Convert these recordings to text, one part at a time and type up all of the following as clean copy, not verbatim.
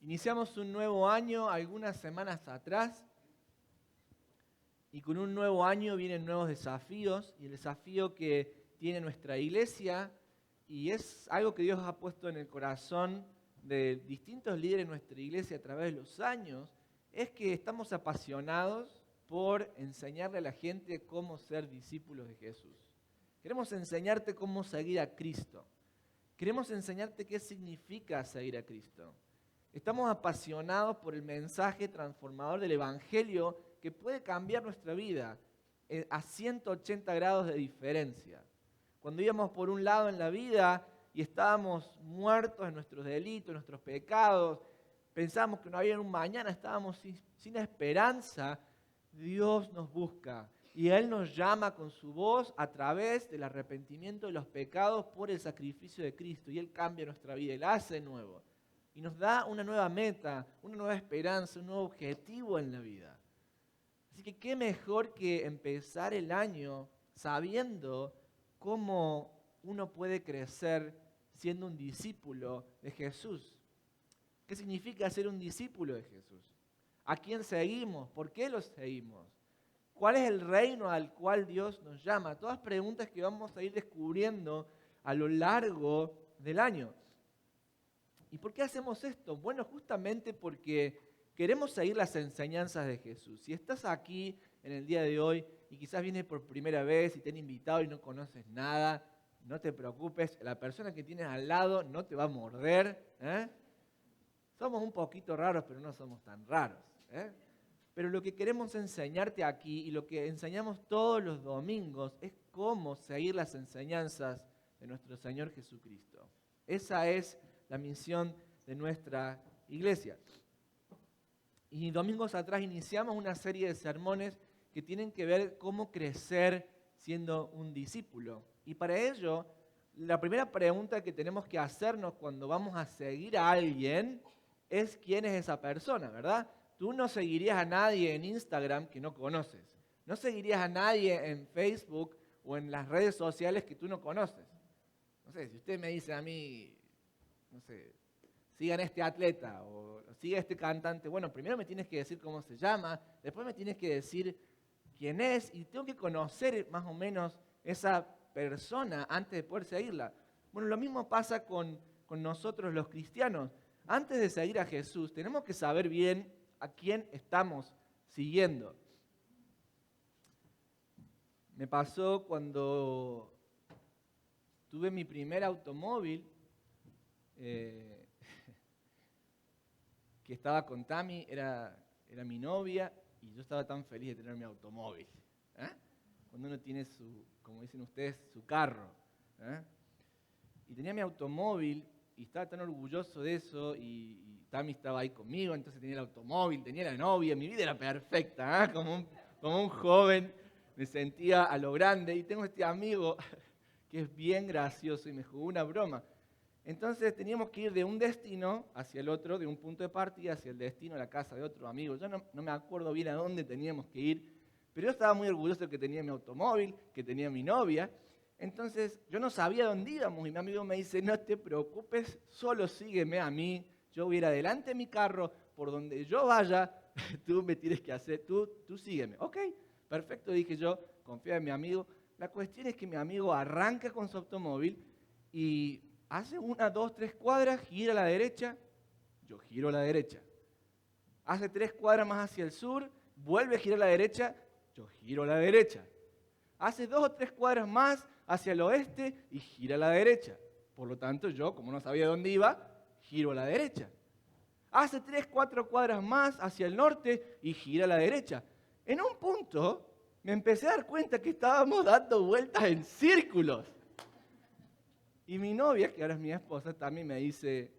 Iniciamos un nuevo año algunas semanas atrás y con un nuevo año vienen nuevos desafíos y el desafío que tiene nuestra iglesia y es algo que Dios ha puesto en el corazón de distintos líderes de nuestra iglesia a través de los años, es que estamos apasionados por enseñarle a la gente cómo ser discípulos de Jesús. Queremos enseñarte cómo seguir a Cristo. Queremos enseñarte qué significa seguir a Cristo. Estamos apasionados por el mensaje transformador del Evangelio que puede cambiar nuestra vida a 180 grados de diferencia. Cuando íbamos por un lado en la vida y estábamos muertos en nuestros delitos, en nuestros pecados, pensábamos que no había un mañana, estábamos sin esperanza, Dios nos busca y Él nos llama con su voz a través del arrepentimiento de los pecados por el sacrificio de Cristo y Él cambia nuestra vida, Él hace nuevo. Y nos da una nueva meta, una nueva esperanza, un nuevo objetivo en la vida. Así que qué mejor que empezar el año sabiendo cómo uno puede crecer siendo un discípulo de Jesús. ¿Qué significa ser un discípulo de Jesús? ¿A quién seguimos? ¿Por qué lo seguimos? ¿Cuál es el reino al cual Dios nos llama? Todas preguntas que vamos a ir descubriendo a lo largo del año. ¿Y por qué hacemos esto? Bueno, justamente porque queremos seguir las enseñanzas de Jesús. Si estás aquí en el día de hoy y quizás vienes por primera vez y te han invitado y no conoces nada, no te preocupes, la persona que tienes al lado no te va a morder. Somos un poquito raros, pero no somos tan raros. Pero lo que queremos enseñarte aquí y lo que enseñamos todos los domingos es cómo seguir las enseñanzas de nuestro Señor Jesucristo. Esa es la misión de nuestra iglesia. Y domingos atrás iniciamos una serie de sermones que tienen que ver cómo crecer siendo un discípulo. Y para ello, la primera pregunta que tenemos que hacernos cuando vamos a seguir a alguien es quién es esa persona, ¿verdad? Tú no seguirías a nadie en Instagram que no conoces. No seguirías a nadie en Facebook o en las redes sociales que tú no conoces. No sé, si usted me dice a mí, no sé, sigan este atleta o siga este cantante. Bueno, primero me tienes que decir cómo se llama, después me tienes que decir quién es y tengo que conocer más o menos esa persona antes de poder seguirla. Bueno, lo mismo pasa con nosotros los cristianos. Antes de seguir a Jesús, tenemos que saber bien a quién estamos siguiendo. Me pasó cuando tuve mi primer automóvil, que estaba con Tami, era mi novia, y yo estaba tan feliz de tener mi automóvil. Cuando uno tiene como dicen ustedes, su carro. Y tenía mi automóvil, y estaba tan orgulloso de eso, y Tami estaba ahí conmigo, entonces tenía el automóvil, tenía la novia, mi vida era perfecta, como un joven, me sentía a lo grande, y tengo este amigo que es bien gracioso, y me jugó una broma. Entonces teníamos que ir de un destino hacia el otro, de un punto de partida hacia el destino, a la casa de otro amigo. Yo no me acuerdo bien a dónde teníamos que ir, pero yo estaba muy orgulloso de que tenía mi automóvil, que tenía mi novia. Entonces yo no sabía dónde íbamos y mi amigo me dice, no te preocupes, solo sígueme a mí. Yo voy a ir adelante de mi carro, por donde yo vaya, tú me tienes que hacer, tú sígueme. Ok, perfecto, dije yo, confía en mi amigo. La cuestión es que mi amigo arranca con su automóvil y hace 1, 2, 3 cuadras, gira a la derecha, yo giro a la derecha. Hace 3 cuadras más hacia el sur, vuelve a girar a la derecha, yo giro a la derecha. Hace 2 o 3 cuadras más hacia el oeste y gira a la derecha. Por lo tanto, yo, como no sabía dónde iba, giro a la derecha. Hace 3, 4 cuadras más hacia el norte y gira a la derecha. En un punto, me empecé a dar cuenta que estábamos dando vueltas en círculos. Y mi novia, que ahora es mi esposa, también me dice,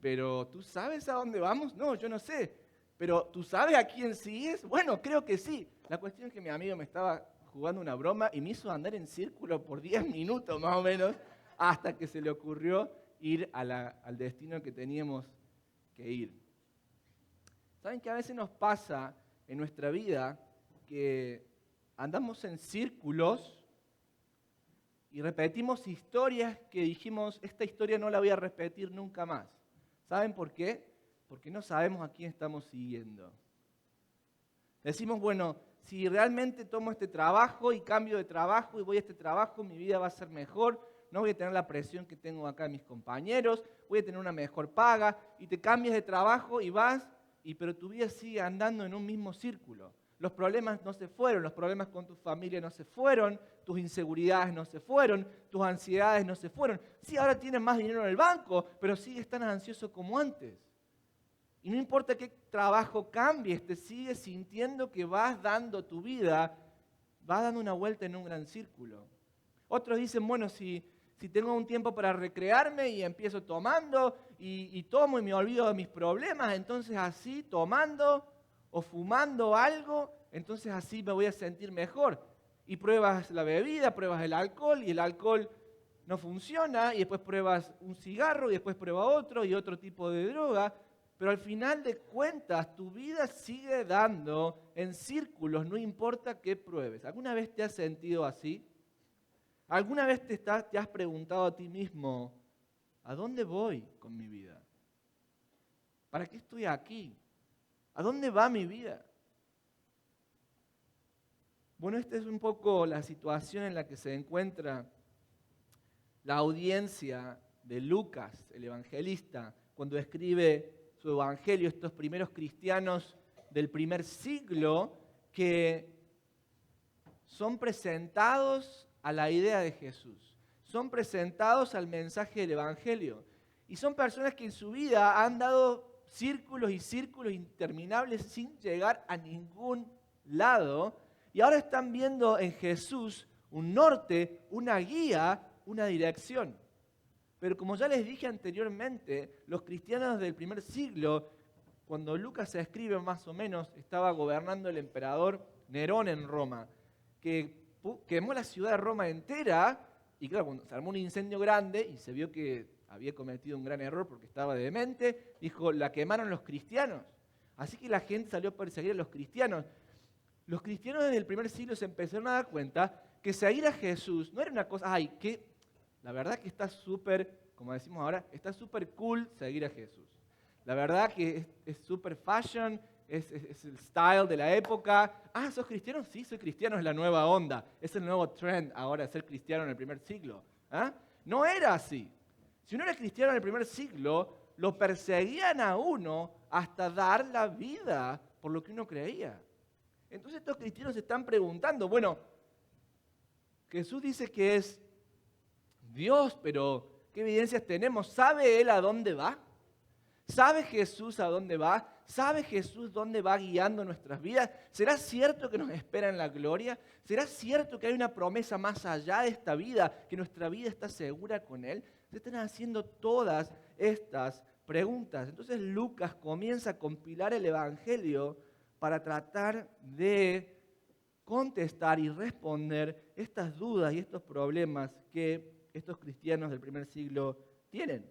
¿pero tú sabes a dónde vamos? No, yo no sé. ¿Pero tú sabes a quién sigues? Bueno, creo que sí. La cuestión es que mi amigo me estaba jugando una broma y me hizo andar en círculo por 10 minutos más o menos, hasta que se le ocurrió ir al destino que teníamos que ir. ¿Saben que a veces nos pasa en nuestra vida que andamos en círculos y repetimos historias que dijimos, esta historia no la voy a repetir nunca más? ¿Saben por qué? porque no sabemos a quién estamos siguiendo. Decimos, bueno, si realmente tomo este trabajo y cambio de trabajo y voy a este trabajo, mi vida va a ser mejor, no voy a tener la presión que tengo acá de mis compañeros, voy a tener una mejor paga, y te cambias de trabajo y vas, pero tu vida sigue andando en un mismo círculo. Los problemas no se fueron, los problemas con tu familia no se fueron, tus inseguridades no se fueron, tus ansiedades no se fueron. Sí, ahora tienes más dinero en el banco, pero sigues tan ansioso como antes. Y no importa qué trabajo cambies, te sigues sintiendo que vas dando tu vida, vas dando una vuelta en un gran círculo. Otros dicen, bueno, si tengo un tiempo para recrearme y empiezo tomando y tomo y me olvido de mis problemas, entonces así tomando o fumando algo, entonces así me voy a sentir mejor. Y pruebas la bebida, pruebas el alcohol y el alcohol no funciona y después pruebas un cigarro y después pruebas otro y otro tipo de droga. Pero al final de cuentas, tu vida sigue dando en círculos, no importa qué pruebes. ¿Alguna vez te has sentido así? ¿Alguna vez te has preguntado a ti mismo, ¿a dónde voy con mi vida? ¿Para qué estoy aquí? ¿A dónde va mi vida? Bueno, esta es un poco la situación en la que se encuentra la audiencia de Lucas, el evangelista, cuando escribe su evangelio, estos primeros cristianos del primer siglo que son presentados a la idea de Jesús, son presentados al mensaje del evangelio y son personas que en su vida han dado círculos y círculos interminables sin llegar a ningún lado y ahora están viendo en Jesús un norte, una guía, una dirección. Pero como ya les dije anteriormente, los cristianos del primer siglo, cuando Lucas se escribe más o menos, estaba gobernando el emperador Nerón en Roma, que quemó la ciudad de Roma entera, y claro, cuando se armó un incendio grande y se vio que había cometido un gran error porque estaba demente, dijo, la quemaron los cristianos. Así que la gente salió a perseguir a los cristianos. Los cristianos desde el primer siglo se empezaron a dar cuenta que seguir a Jesús no era una cosa, la verdad que está súper, como decimos ahora, está súper cool seguir a Jesús. La verdad que es súper fashion, es el style de la época. ¿Sos cristiano? Sí, soy cristiano, es la nueva onda. Es el nuevo trend ahora ser cristiano en el primer siglo. No era así. Si uno era cristiano en el primer siglo, lo perseguían a uno hasta dar la vida por lo que uno creía. Entonces estos cristianos se están preguntando, bueno, Jesús dice que es Dios, pero ¿qué evidencias tenemos? ¿Sabe Él a dónde va? ¿Sabe Jesús a dónde va? ¿Sabe Jesús dónde va guiando nuestras vidas? ¿Será cierto que nos espera en la gloria? ¿Será cierto que hay una promesa más allá de esta vida, que nuestra vida está segura con Él? Se están haciendo todas estas preguntas. Entonces Lucas comienza a compilar el Evangelio para tratar de contestar y responder estas dudas y estos problemas que estos cristianos del primer siglo tienen.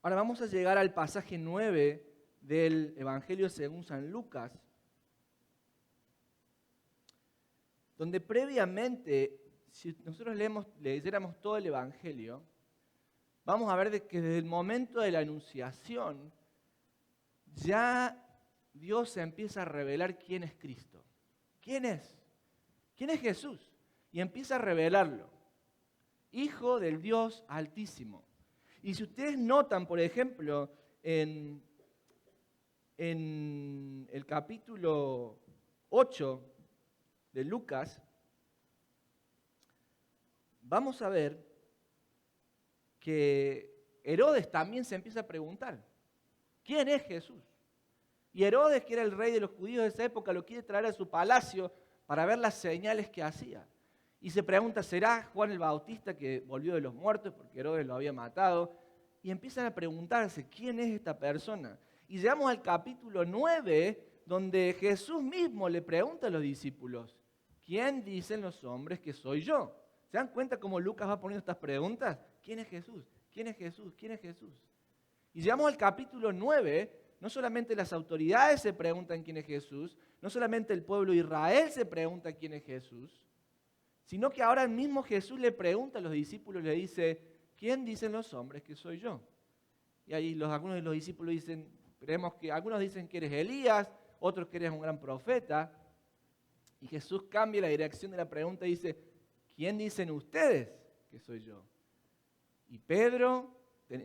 Ahora vamos a llegar al pasaje 9 del Evangelio según San Lucas, donde previamente, si nosotros leyéramos todo el Evangelio, vamos a ver que desde el momento de la anunciación ya Dios se empieza a revelar quién es Cristo. ¿Quién es? ¿Quién es Jesús? Y empieza a revelarlo. Hijo del Dios Altísimo. Y si ustedes notan, por ejemplo, en el capítulo 8 de Lucas, vamos a ver que Herodes también se empieza a preguntar, ¿quién es Jesús? Y Herodes, que era el rey de los judíos de esa época, lo quiere traer a su palacio para ver las señales que hacía. Y se pregunta, ¿será Juan el Bautista que volvió de los muertos porque Herodes lo había matado? Y empiezan a preguntarse, ¿quién es esta persona? Y llegamos al capítulo 9, donde Jesús mismo le pregunta a los discípulos, ¿quién dicen los hombres que soy yo? ¿Se dan cuenta cómo Lucas va poniendo estas preguntas? ¿Quién es Jesús? ¿Quién es Jesús? ¿Quién es Jesús? Y llegamos al capítulo 9, no solamente las autoridades se preguntan quién es Jesús, no solamente el pueblo de Israel se pregunta quién es Jesús, sino que ahora mismo Jesús le pregunta a los discípulos, le dice, ¿quién dicen los hombres que soy yo? Y ahí algunos de los discípulos dicen, algunos dicen que eres Elías, otros que eres un gran profeta. Y Jesús cambia la dirección de la pregunta y dice, ¿quién dicen ustedes que soy yo? Y Pedro,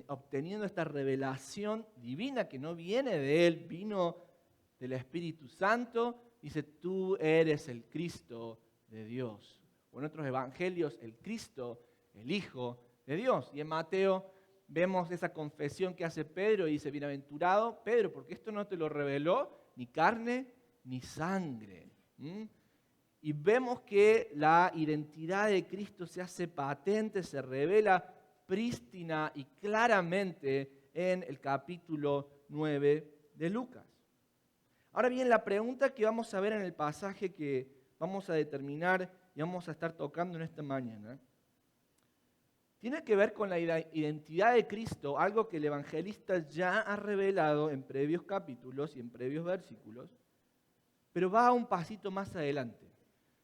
obteniendo esta revelación divina que no viene de él, vino del Espíritu Santo, dice, tú eres el Cristo de Dios. O en otros evangelios, el Cristo, el Hijo de Dios. Y en Mateo vemos esa confesión que hace Pedro y dice, bienaventurado Pedro, porque esto no te lo reveló ni carne ni sangre. Y vemos que la identidad de Cristo se hace patente, se revela prístina y claramente en el capítulo 9 de Lucas. Ahora bien, la pregunta que vamos a ver en el pasaje que vamos a determinar y vamos a estar tocando en esta mañana, tiene que ver con la identidad de Cristo, algo que el evangelista ya ha revelado en previos capítulos y en previos versículos, pero va un pasito más adelante.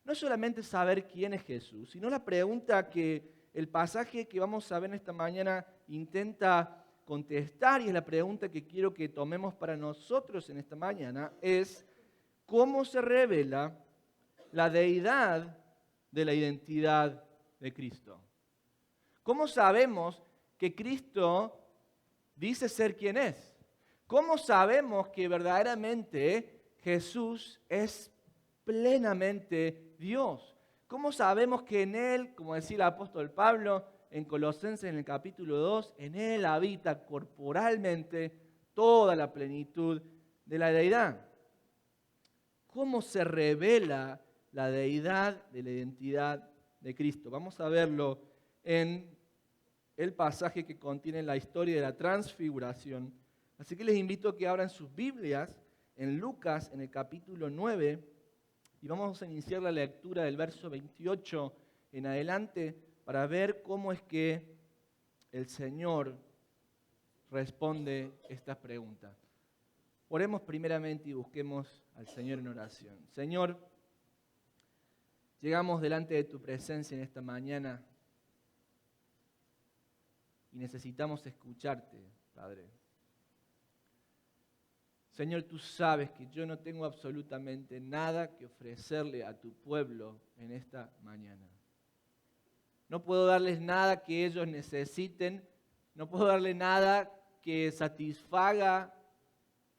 No solamente saber quién es Jesús, sino la pregunta que el pasaje que vamos a ver en esta mañana intenta contestar, y es la pregunta que quiero que tomemos para nosotros en esta mañana, es ¿cómo se revela la deidad de la identidad de Cristo? ¿Cómo sabemos que Cristo dice ser quien es? ¿Cómo sabemos que verdaderamente Jesús es plenamente Dios? ¿Cómo sabemos que en Él, como decía el apóstol Pablo en Colosenses en el capítulo 2, en Él habita corporalmente toda la plenitud de la deidad? ¿Cómo se revela la deidad de la identidad de Cristo? Vamos a verlo en el pasaje que contiene la historia de la transfiguración. Así que les invito a que abran sus Biblias en Lucas, en el capítulo 9, y vamos a iniciar la lectura del verso 28 en adelante para ver cómo es que el Señor responde estas preguntas. Oremos primeramente y busquemos al Señor en oración. Señor, llegamos delante de tu presencia en esta mañana y necesitamos escucharte, Padre. Señor, tú sabes que yo no tengo absolutamente nada que ofrecerle a tu pueblo en esta mañana. No puedo darles nada que ellos necesiten, no puedo darle nada que satisfaga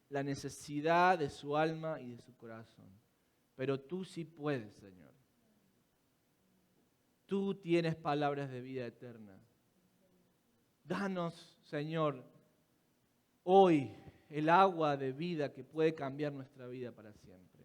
la necesidad de su alma y de su corazón. Pero tú sí puedes, Señor. Tú tienes palabras de vida eterna. Danos, Señor, hoy el agua de vida que puede cambiar nuestra vida para siempre.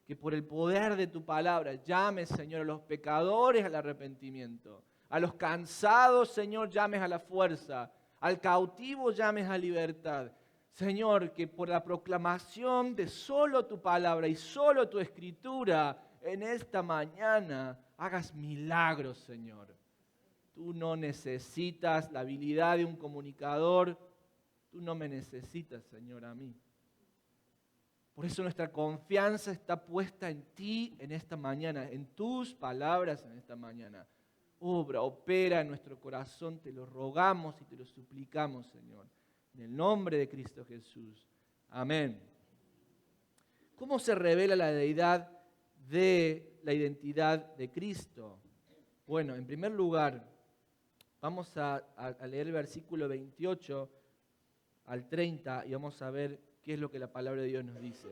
Que por el poder de tu palabra llames, Señor, a los pecadores al arrepentimiento. A los cansados, Señor, llames a la fuerza. Al cautivo llames a libertad. Señor, que por la proclamación de solo tu palabra y solo tu escritura en esta mañana hagas milagros, Señor. Tú no necesitas la habilidad de un comunicador. Tú no me necesitas, Señor, a mí. Por eso nuestra confianza está puesta en ti en esta mañana, en tus palabras en esta mañana. Obra, opera en nuestro corazón, te lo rogamos y te lo suplicamos, Señor. En el nombre de Cristo Jesús. Amén. ¿Cómo se revela la deidad de la identidad de Cristo? Bueno, en primer lugar, vamos a leer el versículo 28 al 30 y vamos a ver qué es lo que la palabra de Dios nos dice.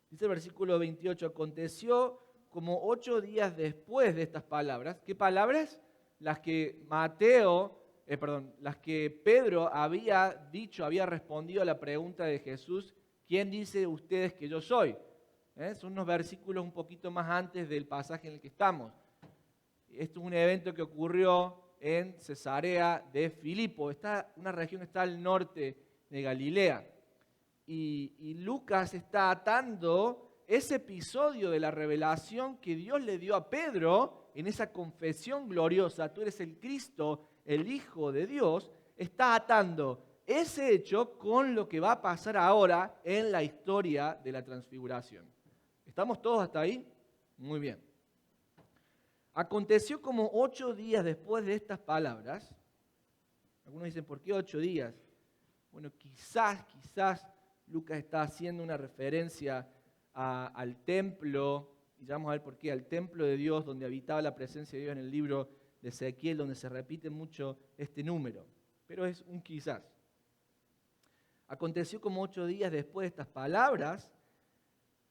Dice el versículo 28, aconteció como 8 días después de estas palabras. ¿Qué palabras? Las que las que Pedro había dicho, había respondido a la pregunta de Jesús, ¿quién dice ustedes que yo soy? Son unos versículos un poquito más antes del pasaje en el que estamos. Esto es un evento que ocurrió en Cesarea de Filipo. Una región que está al norte de Galilea. Y Lucas está atando ese episodio de la revelación que Dios le dio a Pedro en esa confesión gloriosa, tú eres el Cristo, el Hijo de Dios, está atando ese hecho con lo que va a pasar ahora en la historia de la transfiguración. ¿Estamos todos hasta ahí? Muy bien. Aconteció como 8 días después de estas palabras. Algunos dicen, ¿por qué 8 días? Bueno, quizás Lucas está haciendo una referencia al templo, y ya vamos a ver por qué, al templo de Dios, donde habitaba la presencia de Dios en el libro de Ezequiel, donde se repite mucho este número. Pero es un quizás. Aconteció como 8 días después de estas palabras,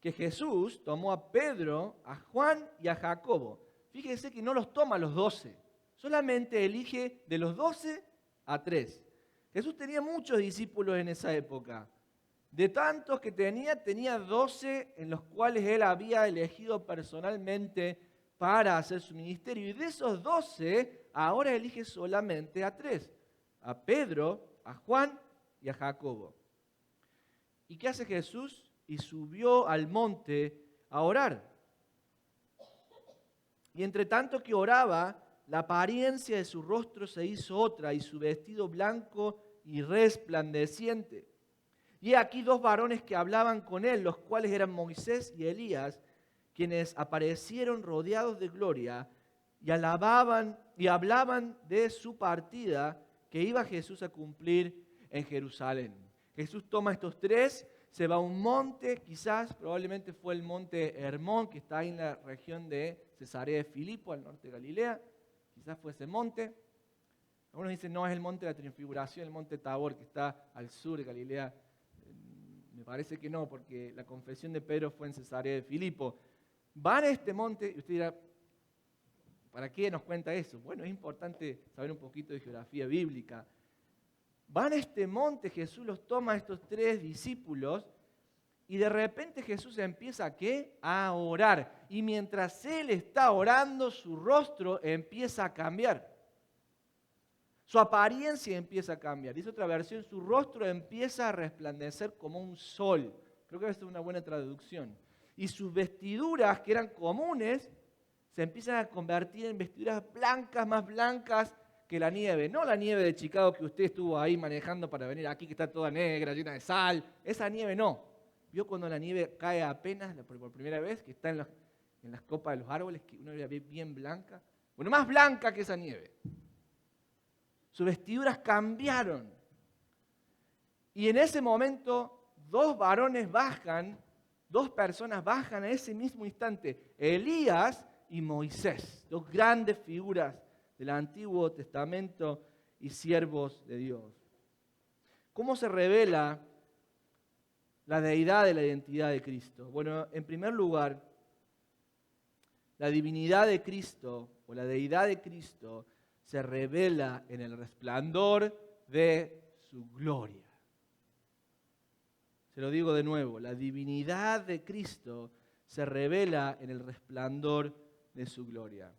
que Jesús tomó a Pedro, a Juan y a Jacobo. Fíjense que no los toma a los 12, solamente elige de los 12 a 3. Jesús tenía muchos discípulos en esa época. De tantos que tenía 12 en los cuales él había elegido personalmente para hacer su ministerio. Y de esos 12, ahora elige solamente a 3. A Pedro, a Juan y a Jacobo. ¿Y qué hace Jesús? Y subió al monte a orar. Y entre tanto que oraba, la apariencia de su rostro se hizo otra, y su vestido blanco y resplandeciente. Y aquí 2 varones que hablaban con él, los cuales eran Moisés y Elías, quienes aparecieron rodeados de gloria, y alababan y hablaban de su partida que iba Jesús a cumplir en Jerusalén. Jesús toma a estos 3, se va a un monte, quizás, probablemente fue el monte Hermón, que está ahí en la región de Cesarea de Filipo, al norte de Galilea. Quizás fue ese monte. Algunos dicen, no, es el monte de la Transfiguración, el monte Tabor, que está al sur de Galilea. Me parece que no, porque la confesión de Pedro fue en Cesarea de Filipo. Van a este monte, y usted dirá, ¿para qué nos cuenta eso? Bueno, es importante saber un poquito de geografía bíblica. Van a este monte, Jesús los toma a estos 3 discípulos y de repente Jesús empieza ¿a qué? A orar. Y mientras él está orando, su rostro empieza a cambiar. Su apariencia empieza a cambiar. Dice otra versión, su rostro empieza a resplandecer como un sol. Creo que esa es una buena traducción. Y sus vestiduras, que eran comunes, se empiezan a convertir en vestiduras blancas, más blancas que la nieve. No la nieve de Chicago que usted estuvo ahí manejando para venir aquí, que está toda negra, llena de sal. Esa nieve no. ¿Vio cuando la nieve cae apenas por primera vez, que está en las copas de los árboles, que uno la ve bien blanca? Bueno, más blanca que esa nieve. Sus vestiduras cambiaron. Y en ese momento, 2 personas bajan a ese mismo instante. Elías y Moisés, 2 grandes figuras del Antiguo Testamento y siervos de Dios. ¿Cómo se revela la deidad de la identidad de Cristo? Bueno, en primer lugar, la divinidad de Cristo o la deidad de Cristo se revela en el resplandor de su gloria. Se lo digo de nuevo, la divinidad de Cristo se revela en el resplandor de su gloria.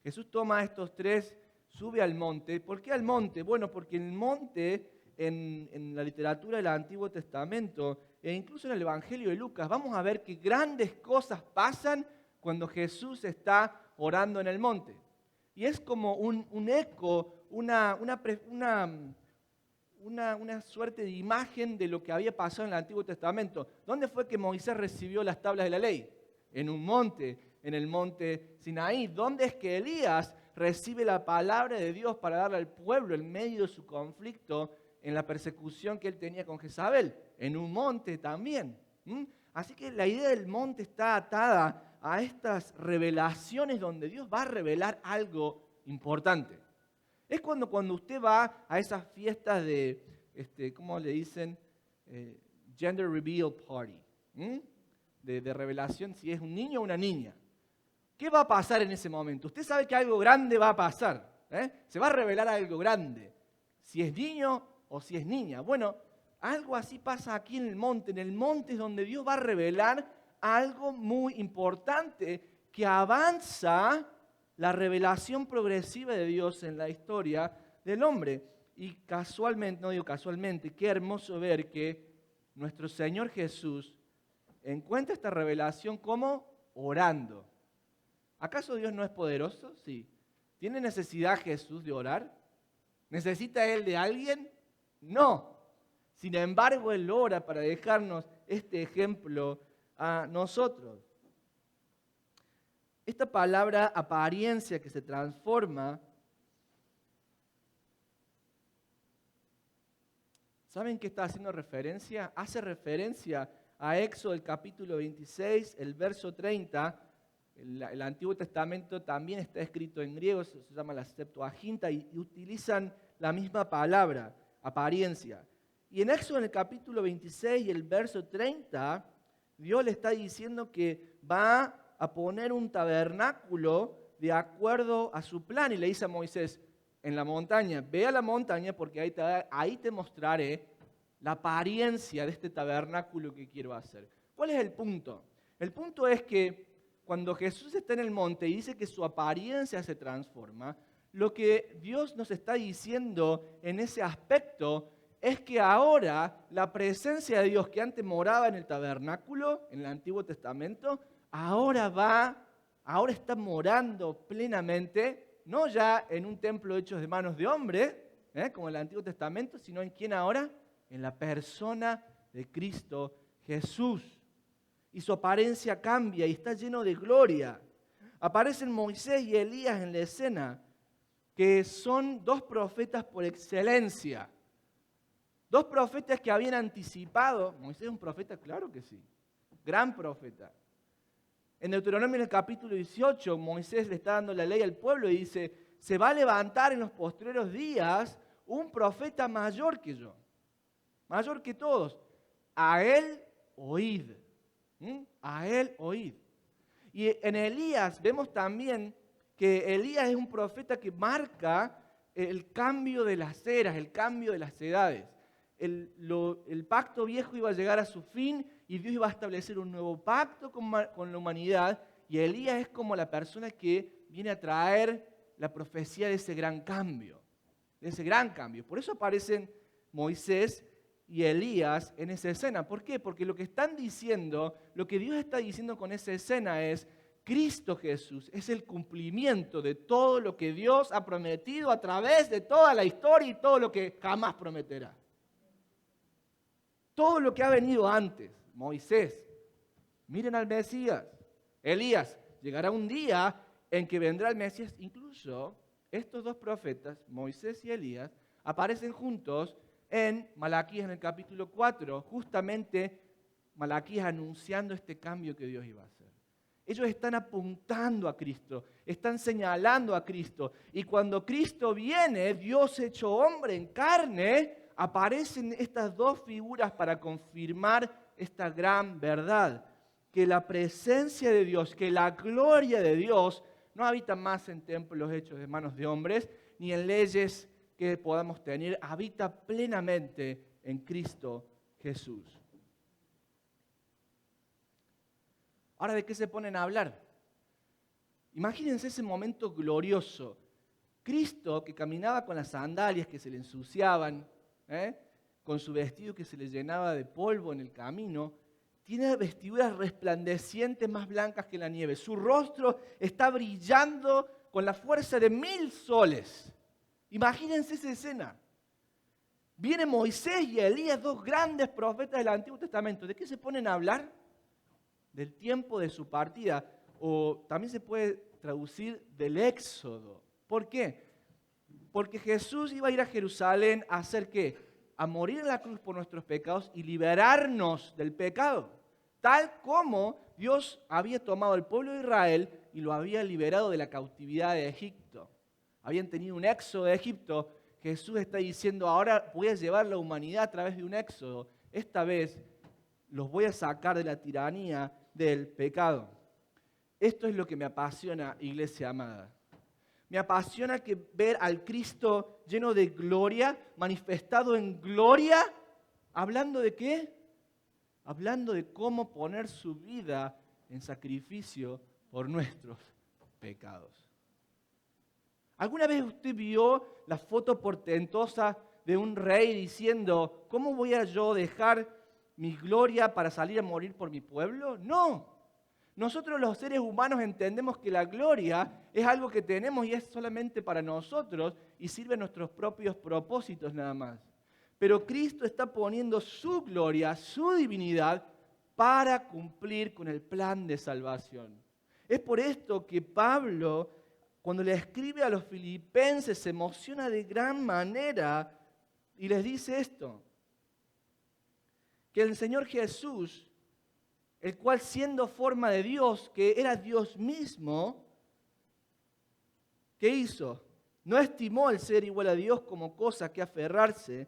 Jesús toma a estos 3, sube al monte. ¿Por qué al monte? Bueno, porque el monte en la literatura del Antiguo Testamento e incluso en el Evangelio de Lucas, vamos a ver que grandes cosas pasan cuando Jesús está orando en el monte. Y es como un eco, una suerte de imagen de lo que había pasado en el Antiguo Testamento. ¿Dónde fue que Moisés recibió las tablas de la ley? En un monte, en el monte Sinaí. ¿Dónde es que Elías recibe la palabra de Dios para darle al pueblo en medio de su conflicto en la persecución que él tenía con Jezabel? En un monte también. Así que la idea del monte está atada a estas revelaciones donde Dios va a revelar algo importante. Es cuando usted va a esas fiestas de, ¿cómo le dicen? Gender Reveal Party. De revelación, si es un niño o una niña. ¿Qué va a pasar en ese momento? Usted sabe que algo grande va a pasar. Se va a revelar algo grande. Si es niño o si es niña. Bueno, algo así pasa aquí en el monte. En el monte es donde Dios va a revelar algo muy importante que avanza la revelación progresiva de Dios en la historia del hombre. Y casualmente, no digo casualmente, qué hermoso ver que nuestro Señor Jesús encuentra esta revelación como orando. ¿Acaso Dios no es poderoso? Sí. ¿Tiene necesidad Jesús de orar? ¿Necesita Él de alguien? No. Sin embargo, Él ora para dejarnos este ejemplo a nosotros. Esta palabra apariencia que se transforma ¿Saben qué está haciendo referencia? Hace referencia a Éxodo, el capítulo 26, el verso 30. El Antiguo Testamento también está escrito en griego, se llama la Septuaginta, y utilizan la misma palabra, apariencia. Y en Éxodo, en el capítulo 26 y el verso 30, Dios le está diciendo que va a poner un tabernáculo de acuerdo a su plan. Y le dice a Moisés, en la montaña, ve a la montaña porque ahí te mostraré la apariencia de este tabernáculo que quiero hacer. ¿Cuál es el punto? El punto es que cuando Jesús está en el monte y dice que su apariencia se transforma, lo que Dios nos está diciendo en ese aspecto es que ahora la presencia de Dios que antes moraba en el tabernáculo, en el Antiguo Testamento, ahora está morando plenamente, no ya en un templo hecho de manos de hombre, como en el Antiguo Testamento, sino en quién ahora, en la persona de Cristo Jesús. Y su apariencia cambia y está lleno de gloria. Aparecen Moisés y Elías en la escena, que son dos profetas por excelencia. Dos profetas que habían anticipado. Moisés es un profeta, claro que sí. Gran profeta. En Deuteronomio, en el capítulo 18, Moisés le está dando la ley al pueblo y dice, se va a levantar en los postreros días un profeta mayor que yo. Mayor que todos. A él oíd. A él oíd. Y en Elías vemos también que Elías es un profeta que marca el cambio de las eras, el cambio de las edades. El pacto viejo iba a llegar a su fin y Dios iba a establecer un nuevo pacto con la humanidad, y Elías es como la persona que viene a traer la profecía de ese gran cambio. Por eso aparecen Moisés y Elías en esa escena. ¿Por qué? Porque lo que están diciendo, lo que Dios está diciendo con esa escena es, Cristo Jesús es el cumplimiento de todo lo que Dios ha prometido a través de toda la historia y todo lo que jamás prometerá. Todo lo que ha venido antes, Moisés, miren al Mesías, Elías, llegará un día en que vendrá el Mesías. Incluso estos dos profetas, Moisés y Elías, aparecen juntos en Malaquías en el capítulo 4, justamente Malaquías anunciando este cambio que Dios iba a hacer. Ellos están apuntando a Cristo, están señalando a Cristo. Y cuando Cristo viene, Dios hecho hombre en carne, aparecen estas dos figuras para confirmar esta gran verdad. Que la presencia de Dios, que la gloria de Dios no habita más en templos hechos de manos de hombres, ni en leyes que podamos tener, habita plenamente en Cristo Jesús. Ahora, ¿de qué se ponen a hablar? Imagínense ese momento glorioso. Cristo, que caminaba con las sandalias que se le ensuciaban, con su vestido que se le llenaba de polvo en el camino, tiene vestiduras resplandecientes más blancas que la nieve. Su rostro está brillando con la fuerza de 1000 soles. Imagínense esa escena. Viene Moisés y Elías, dos grandes profetas del Antiguo Testamento. ¿De qué se ponen a hablar? Del tiempo de su partida, o también se puede traducir del éxodo. ¿Por qué? Porque Jesús iba a ir a Jerusalén a hacer ¿qué? A morir en la cruz por nuestros pecados y liberarnos del pecado. Tal como Dios había tomado al pueblo de Israel y lo había liberado de la cautividad de Egipto. Habían tenido un éxodo de Egipto. Jesús está diciendo, ahora voy a llevar la humanidad a través de un éxodo. Esta vez los voy a sacar de la tiranía del pecado. Esto es lo que me apasiona, iglesia amada. Me apasiona ver al Cristo lleno de gloria, manifestado en gloria, ¿hablando de qué? Hablando de cómo poner su vida en sacrificio por nuestros pecados. ¿Alguna vez usted vio la foto portentosa de un rey diciendo, ¿cómo voy a yo dejar mi gloria para salir a morir por mi pueblo? No. Nosotros los seres humanos entendemos que la gloria es algo que tenemos y es solamente para nosotros y sirve a nuestros propios propósitos nada más. Pero Cristo está poniendo su gloria, su divinidad, para cumplir con el plan de salvación. Es por esto que Pablo, cuando le escribe a los filipenses, se emociona de gran manera y les dice esto. que el Señor Jesús, el cual siendo forma de Dios, que era Dios mismo, ¿qué hizo? No estimó el ser igual a Dios como cosa que aferrarse,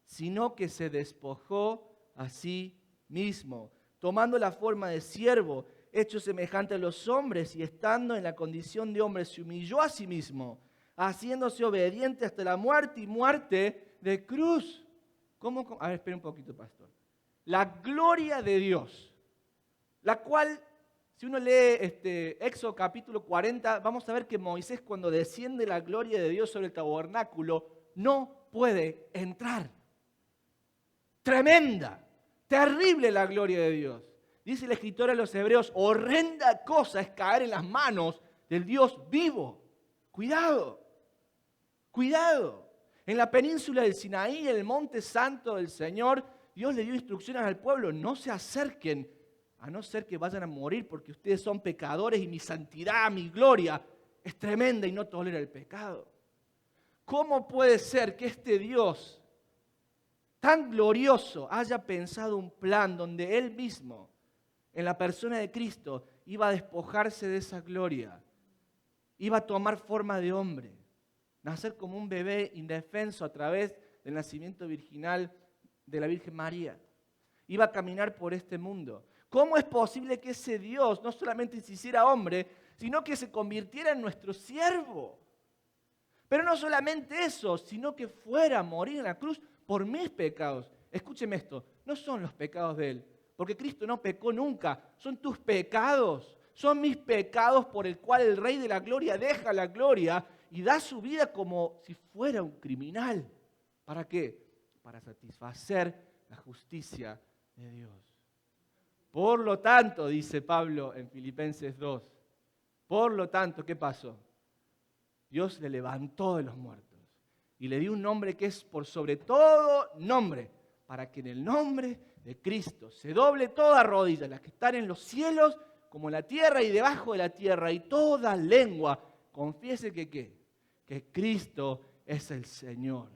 sino que se despojó a sí mismo, tomando la forma de siervo, hecho semejante a los hombres y estando en la condición de hombre, se humilló a sí mismo, haciéndose obediente hasta la muerte y muerte de cruz. ¿Cómo? A ver, espera un poquito, pastor. La gloria de Dios, la cual, si uno lee Éxodo capítulo 40, vamos a ver que Moisés, cuando desciende la gloria de Dios sobre el tabernáculo, no puede entrar. Tremenda, terrible la gloria de Dios. Dice el escritor a los hebreos, horrenda cosa es caer en las manos del Dios vivo. Cuidado, cuidado. En la península del Sinaí, en el monte santo del Señor, Dios le dio instrucciones al pueblo, no se acerquen, a no ser que vayan a morir, porque ustedes son pecadores y mi santidad, mi gloria, es tremenda y no tolera el pecado. ¿Cómo puede ser que este Dios tan glorioso haya pensado un plan donde Él mismo, en la persona de Cristo, iba a despojarse de esa gloria, iba a tomar forma de hombre, nacer como un bebé indefenso a través del nacimiento virginal de la Virgen María, iba a caminar por este mundo? ¿Cómo es posible que ese Dios no solamente se hiciera hombre, sino que se convirtiera en nuestro siervo? Pero no solamente eso, sino que fuera a morir en la cruz por mis pecados. Escúcheme esto, no son los pecados de Él, porque Cristo no pecó nunca, son tus pecados, son mis pecados por el cual el Rey de la Gloria deja la gloria y da su vida como si fuera un criminal. ¿Para qué? Para satisfacer la justicia de Dios. Por lo tanto, dice Pablo en Filipenses 2, por lo tanto, ¿qué pasó? Dios le levantó de los muertos y le dio un nombre que es por sobre todo nombre, para que en el nombre de Cristo se doble toda rodilla, las que están en los cielos como en la tierra y debajo de la tierra, y toda lengua confiese que ¿qué? Que Cristo es el Señor.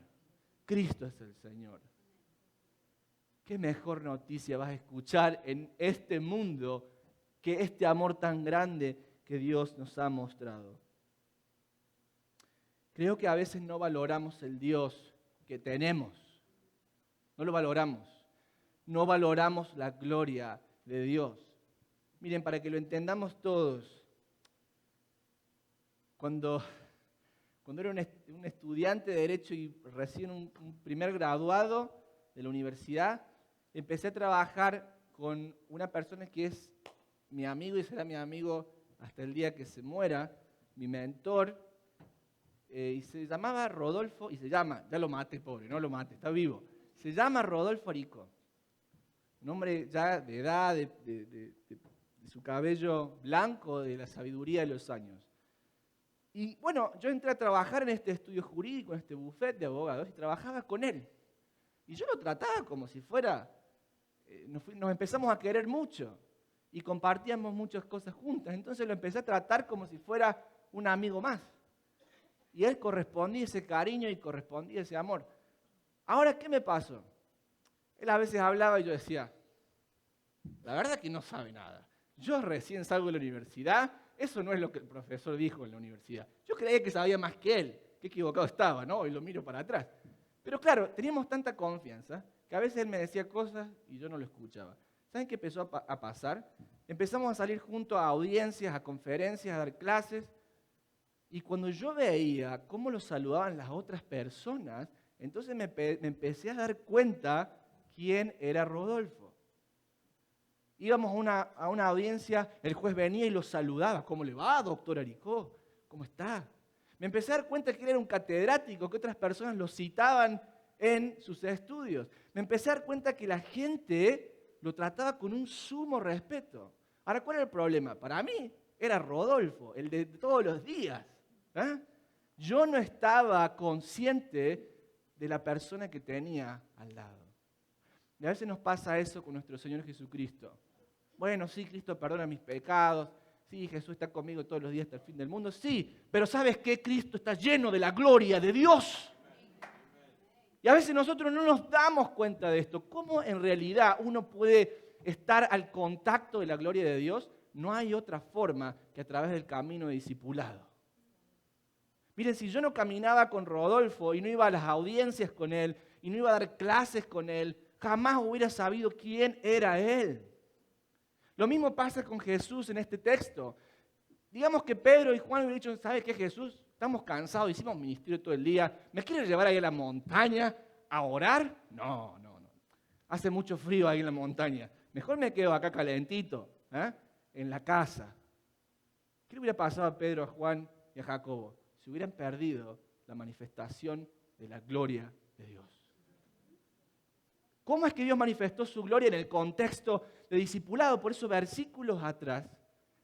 Cristo es el Señor. ¿Qué mejor noticia vas a escuchar en este mundo que este amor tan grande que Dios nos ha mostrado? Creo que a veces no valoramos el Dios que tenemos. No lo valoramos. No valoramos la gloria de Dios. Miren, para que lo entendamos todos, cuando era un estudiante de Derecho y recién un primer graduado de la universidad, empecé a trabajar con una persona que es mi amigo y será mi amigo hasta el día que se muera, mi mentor, y se llamaba Rodolfo, y se llama, ya lo maté, pobre, no lo maté, está vivo, se llama Rodolfo Arico, un hombre ya de edad, de su cabello blanco, de la sabiduría de los años. Y bueno, yo entré a trabajar en este estudio jurídico, en este bufete de abogados, y trabajaba con él. Y yo lo trataba como si fuera, nos empezamos a querer mucho y compartíamos muchas cosas juntas. Entonces lo empecé a tratar como si fuera un amigo más. Y él correspondía ese cariño y correspondía ese amor. Ahora, ¿qué me pasó? Él a veces hablaba y yo decía, la verdad que no sabe nada. Yo recién salgo de la universidad, eso no es lo que el profesor dijo en la universidad. Yo creía que sabía más que él, qué equivocado estaba, ¿no? Y lo miro para atrás. Pero claro, teníamos tanta confianza que a veces él me decía cosas y yo no lo escuchaba. ¿Saben qué empezó a pasar? Empezamos a salir juntos a audiencias, a conferencias, a dar clases. Y cuando yo veía cómo lo saludaban las otras personas, entonces me empecé a dar cuenta quién era Rodolfo. Íbamos a una audiencia, el juez venía y lo saludaba. ¿Cómo le va, doctor Aricó? ¿Cómo está? Me empecé a dar cuenta que él era un catedrático, que otras personas lo citaban en sus estudios. Me empecé a dar cuenta que la gente lo trataba con un sumo respeto. Ahora, ¿cuál era el problema? Para mí era Rodolfo, el de todos los días. Yo no estaba consciente de la persona que tenía al lado. Y a veces nos pasa eso con nuestro Señor Jesucristo. Bueno, sí, Cristo perdona mis pecados. Sí, Jesús está conmigo todos los días hasta el fin del mundo. Sí, pero ¿sabes qué? Cristo está lleno de la gloria de Dios. Y a veces nosotros no nos damos cuenta de esto. ¿Cómo en realidad uno puede estar al contacto de la gloria de Dios? No hay otra forma que a través del camino de discipulado. Miren, si yo no caminaba con Rodolfo y no iba a las audiencias con él y no iba a dar clases con él, jamás hubiera sabido quién era él. Lo mismo pasa con Jesús en este texto. Digamos que Pedro y Juan hubieran dicho, ¿sabe qué, Jesús? Estamos cansados, hicimos ministerio todo el día. ¿Me quieren llevar ahí a la montaña a orar? No. Hace mucho frío ahí en la montaña. Mejor me quedo acá calentito, en la casa. ¿Qué le hubiera pasado a Pedro, a Juan y a Jacobo si hubieran perdido la manifestación de la gloria de Dios? ¿Cómo es que Dios manifestó su gloria en el contexto de discipulado? Por eso versículos atrás,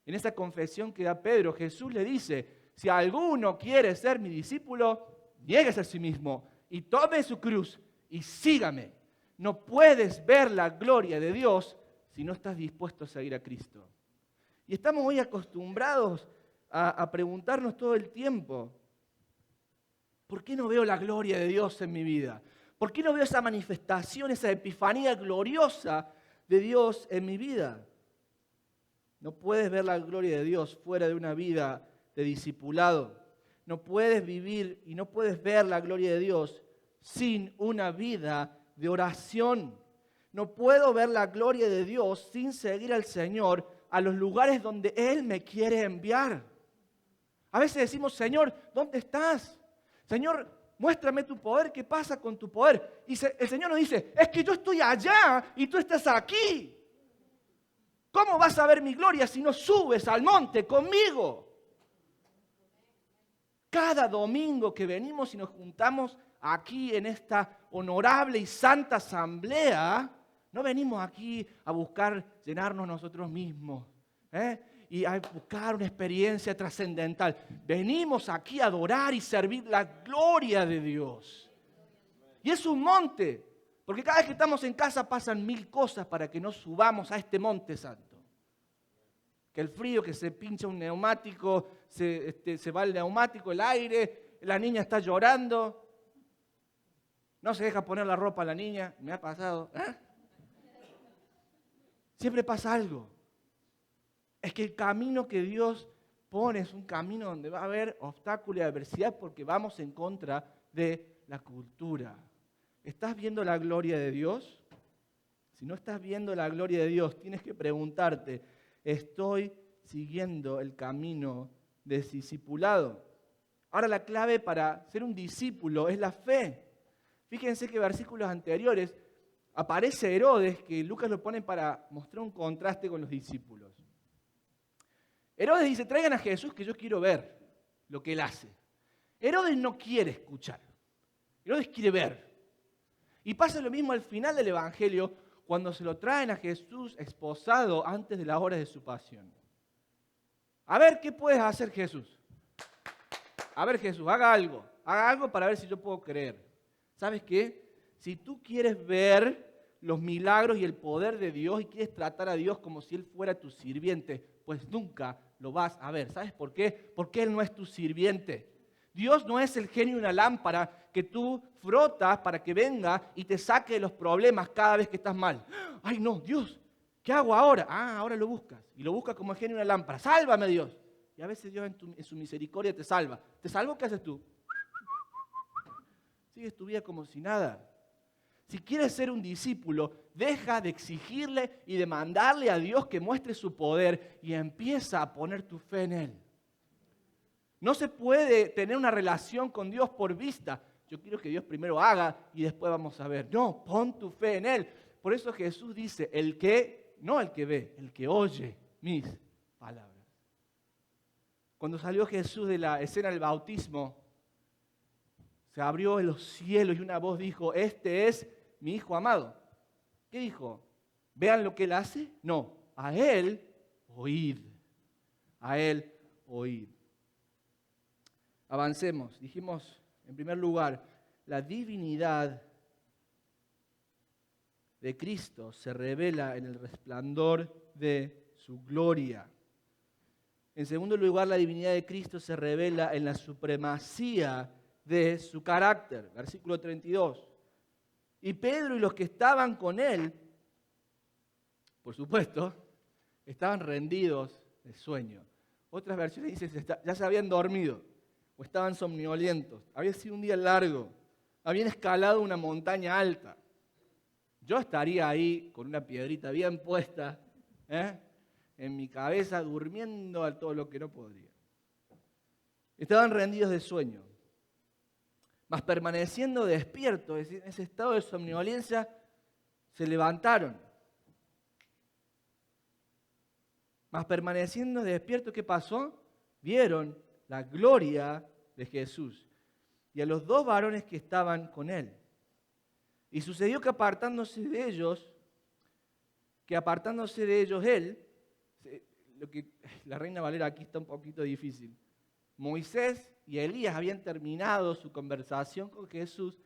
en esa confesión que da Pedro, Jesús le dice, si alguno quiere ser mi discípulo, niéguese a sí mismo y tome su cruz y sígame. No puedes ver la gloria de Dios si no estás dispuesto a seguir a Cristo. Y estamos hoy acostumbrados a preguntarnos todo el tiempo, ¿por qué no veo la gloria de Dios en mi vida? ¿Por qué no veo esa manifestación, esa epifanía gloriosa de Dios en mi vida? No puedes ver la gloria de Dios fuera de una vida de discipulado. No puedes vivir y no puedes ver la gloria de Dios sin una vida de oración. No puedo ver la gloria de Dios sin seguir al Señor a los lugares donde Él me quiere enviar. A veces decimos, Señor, ¿dónde estás? Señor, muéstrame tu poder, ¿qué pasa con tu poder? Y el Señor nos dice, es que yo estoy allá y tú estás aquí. ¿Cómo vas a ver mi gloria si no subes al monte conmigo? Cada domingo que venimos y nos juntamos aquí en esta honorable y santa asamblea, no venimos aquí a buscar llenarnos nosotros mismos, y a buscar una experiencia trascendental. Venimos aquí a adorar y servir la gloria de Dios. Y es un monte, porque cada vez que estamos en casa pasan 1000 cosas para que no subamos a este monte santo. Que el frío, que se pincha un neumático, se va el neumático, el aire, la niña está llorando, no se deja poner la ropa a la niña, me ha pasado. Siempre pasa algo. Es que el camino que Dios pone es un camino donde va a haber obstáculos y adversidad porque vamos en contra de la cultura. ¿Estás viendo la gloria de Dios? Si no estás viendo la gloria de Dios, tienes que preguntarte, ¿estoy siguiendo el camino de discipulado? Ahora la clave para ser un discípulo es la fe. Fíjense que versículos anteriores aparece Herodes, que Lucas lo pone para mostrar un contraste con los discípulos. Herodes dice, traigan a Jesús que yo quiero ver lo que él hace. Herodes no quiere escuchar, Herodes quiere ver. Y pasa lo mismo al final del Evangelio, cuando se lo traen a Jesús esposado antes de la hora de su pasión. A ver, ¿qué puedes hacer, Jesús? A ver, Jesús, haga algo para ver si yo puedo creer. ¿Sabes qué? Si tú quieres ver los milagros y el poder de Dios y quieres tratar a Dios como si Él fuera tu sirviente, pues nunca lo vas a ver. ¿Sabes por qué? Porque Él no es tu sirviente. Dios no es el genio de una lámpara que tú frotas para que venga y te saque de los problemas cada vez que estás mal. Ay, no, Dios, ¿qué hago ahora? Ahora lo buscas. Y lo buscas como el genio de una lámpara. ¡Sálvame, Dios! Y a veces Dios en su misericordia te salva. ¿Te salvo? ¿Qué haces tú? Sigues tu vida como si nada. Si quieres ser un discípulo, deja de exigirle y demandarle a Dios que muestre su poder y empieza a poner tu fe en Él. No se puede tener una relación con Dios por vista. Yo quiero que Dios primero haga y después vamos a ver. No, pon tu fe en Él. Por eso Jesús dice, no el que ve, el que oye mis palabras. Cuando salió Jesús de la escena del bautismo, se abrió en los cielos y una voz dijo, este es mi Hijo amado. ¿Qué dijo? ¿Vean lo que Él hace? No, a Él oíd. A Él oíd. Avancemos. Dijimos, en primer lugar, la divinidad de Cristo se revela en el resplandor de su gloria. En segundo lugar, la divinidad de Cristo se revela en la supremacía de su carácter. Versículo 32. Y Pedro y los que estaban con él, por supuesto, estaban rendidos de sueño. Otras versiones dicen que ya se habían dormido o estaban somnolientos. Había sido un día largo. Habían escalado una montaña alta. Yo estaría ahí con una piedrita bien puesta, en mi cabeza, durmiendo a todo lo que no podría. Estaban rendidos de sueño. Mas permaneciendo despiertos, es decir, en ese estado de somnolencia, se levantaron. Mas permaneciendo despiertos, ¿qué pasó? Vieron la gloria de Jesús y a los dos varones que estaban con él. Y sucedió que apartándose de ellos él, la Reina Valera aquí está un poquito difícil. Moisés y Elías habían terminado su conversación con Jesús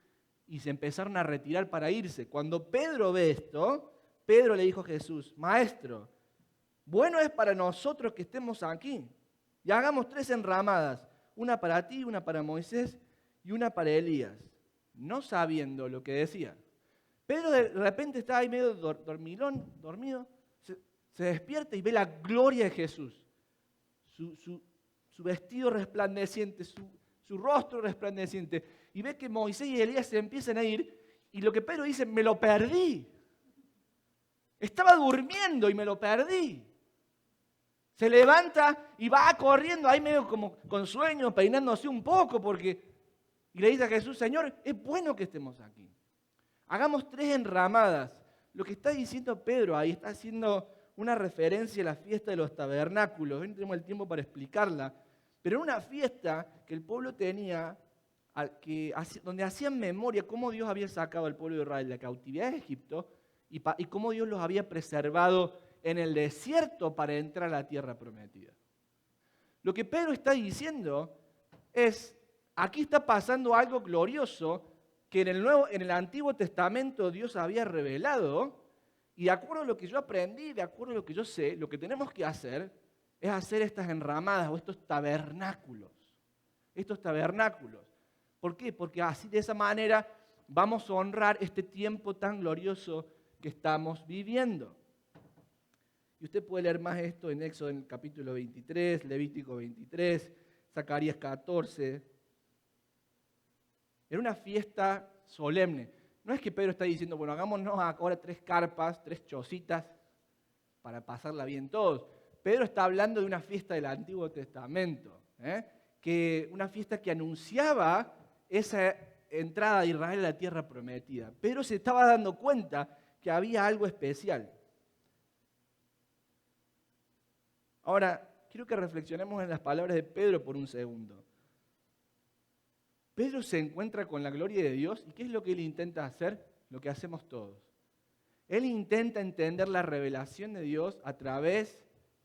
y se empezaron a retirar para irse. Cuando Pedro ve esto, Pedro le dijo a Jesús: Maestro, bueno es para nosotros que estemos aquí y hagamos 3 enramadas, una para ti, una para Moisés y una para Elías, no sabiendo lo que decía. Pedro de repente está ahí medio dormido, se despierta y ve la gloria de Jesús, su vestido resplandeciente, su rostro resplandeciente, y ve que Moisés y Elías se empiezan a ir, y lo que Pedro dice: me lo perdí. Estaba durmiendo y me lo perdí. Se levanta y va corriendo, ahí medio como con sueño, peinándose un poco, y le dice a Jesús: Señor, es bueno que estemos aquí. Hagamos 3 enramadas. Lo que está diciendo Pedro ahí está haciendo una referencia a la fiesta de los tabernáculos. Hoy no tenemos el tiempo para explicarla, pero era una fiesta que el pueblo tenía, donde hacían memoria cómo Dios había sacado al pueblo de Israel de la cautividad de Egipto y cómo Dios los había preservado en el desierto para entrar a la tierra prometida. Lo que Pedro está diciendo es: aquí está pasando algo glorioso que en el Antiguo Testamento Dios había revelado, y de acuerdo a lo que yo aprendí, de acuerdo a lo que yo sé, lo que tenemos que hacer es hacer estas enramadas o estos tabernáculos. ¿Por qué? Porque así, de esa manera, vamos a honrar este tiempo tan glorioso que estamos viviendo. Y usted puede leer más esto en Éxodo en el capítulo 23, Levítico 23, Zacarías 14. Era una fiesta solemne. No es que Pedro está diciendo: bueno, hagámonos ahora 3 carpas, 3 chocitas para pasarla bien todos. Pedro está hablando de una fiesta del Antiguo Testamento, una fiesta que anunciaba esa entrada de Israel a la tierra prometida. Pedro se estaba dando cuenta que había algo especial. Ahora, quiero que reflexionemos en las palabras de Pedro por un segundo. Pedro se encuentra con la gloria de Dios, ¿y qué es lo que él intenta hacer? Lo que hacemos todos. Él intenta entender la revelación de Dios a través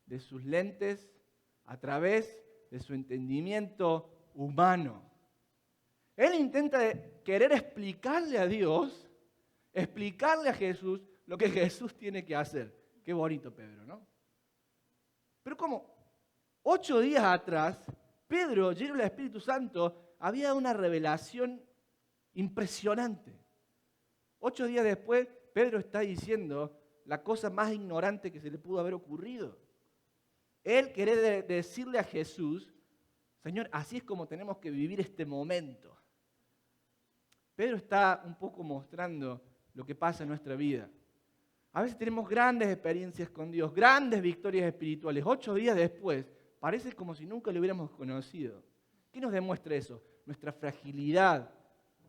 de sus lentes, a través de su entendimiento humano. Él intenta querer explicarle a Dios, explicarle a Jesús lo que Jesús tiene que hacer. Qué bonito, Pedro, ¿no? Pero como 8 días atrás, Pedro, lleno del Espíritu Santo, había una revelación impresionante. 8 días después, Pedro está diciendo la cosa más ignorante que se le pudo haber ocurrido. Él quiere decirle a Jesús: Señor, así es como tenemos que vivir este momento. Pedro está un poco mostrando lo que pasa en nuestra vida. A veces tenemos grandes experiencias con Dios, grandes victorias espirituales. 8 días después, parece como si nunca lo hubiéramos conocido. ¿Qué nos demuestra eso? Nuestra fragilidad,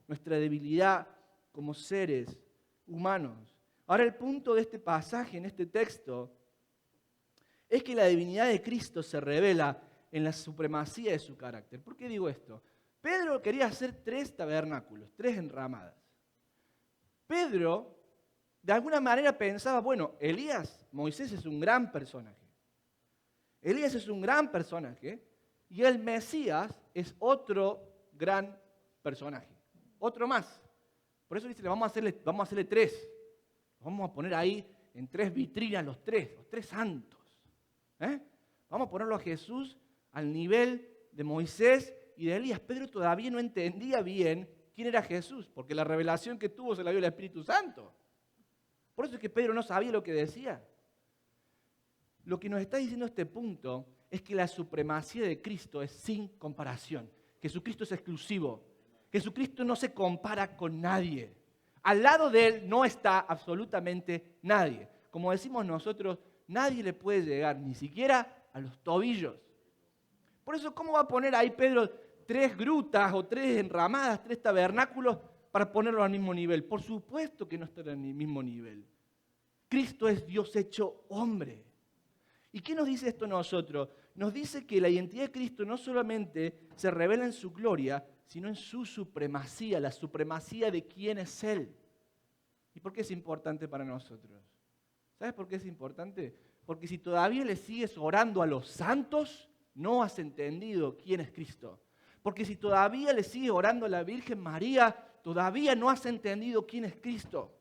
nuestra debilidad como seres humanos. Ahora, el punto de este pasaje, en este texto, es que la divinidad de Cristo se revela en la supremacía de su carácter. ¿Por qué digo esto? Pedro quería hacer 3 tabernáculos, 3 enramadas. Pedro, de alguna manera, pensaba: bueno, Moisés es un gran personaje. Elías es un gran personaje y el Mesías es otro gran personaje, otro más. Por eso dice: vamos a hacerle 3. Vamos a poner ahí en 3 vitrinas los 3 santos. Vamos a ponerlo a Jesús al nivel de Moisés y de Elías. Pedro todavía no entendía bien quién era Jesús, porque la revelación que tuvo se la dio el Espíritu Santo. Por eso es que Pedro no sabía lo que decía. Lo que nos está diciendo este punto es que la supremacía de Cristo es sin comparación. Jesucristo es exclusivo. Jesucristo no se compara con nadie. Al lado de Él no está absolutamente nadie. Como decimos nosotros, nadie le puede llegar, ni siquiera a los tobillos. Por eso, ¿cómo va a poner ahí Pedro 3 grutas o 3 enramadas, 3 tabernáculos para ponerlo al mismo nivel? Por supuesto que no están al mismo nivel. Cristo es Dios hecho hombre. ¿Y qué nos dice esto a nosotros? Nos dice que la identidad de Cristo no solamente se revela en su gloria, sino en su supremacía, la supremacía de quién es Él. ¿Y por qué es importante para nosotros? ¿Sabes por qué es importante? Porque si todavía le sigues orando a los santos, no has entendido quién es Cristo. Porque si todavía le sigues orando a la Virgen María, todavía no has entendido quién es Cristo.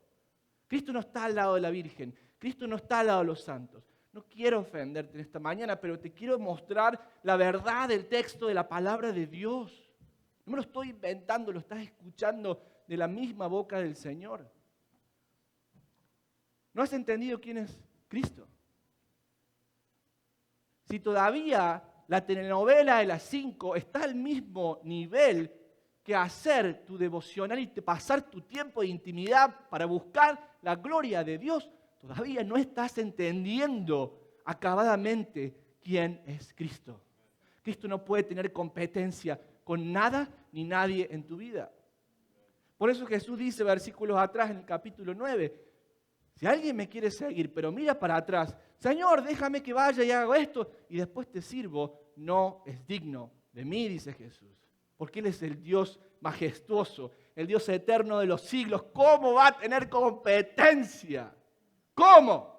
Cristo no está al lado de la Virgen, Cristo no está al lado de los santos. No quiero ofenderte en esta mañana, pero te quiero mostrar la verdad del texto de la palabra de Dios. No me lo estoy inventando, lo estás escuchando de la misma boca del Señor. ¿No has entendido quién es Cristo? Si todavía la telenovela de las 5 está al mismo nivel que hacer tu devocional y pasar tu tiempo de intimidad para buscar la gloria de Dios, todavía no estás entendiendo acabadamente quién es Cristo. Cristo no puede tener competencia con nada ni nadie en tu vida. Por eso Jesús dice, versículos atrás en el capítulo 9, si alguien me quiere seguir, pero mira para atrás, Señor, déjame que vaya y haga esto y después te sirvo, no es digno de mí, dice Jesús. Porque Él es el Dios majestuoso, el Dios eterno de los siglos. ¿Cómo va a tener competencia? ¿Cómo?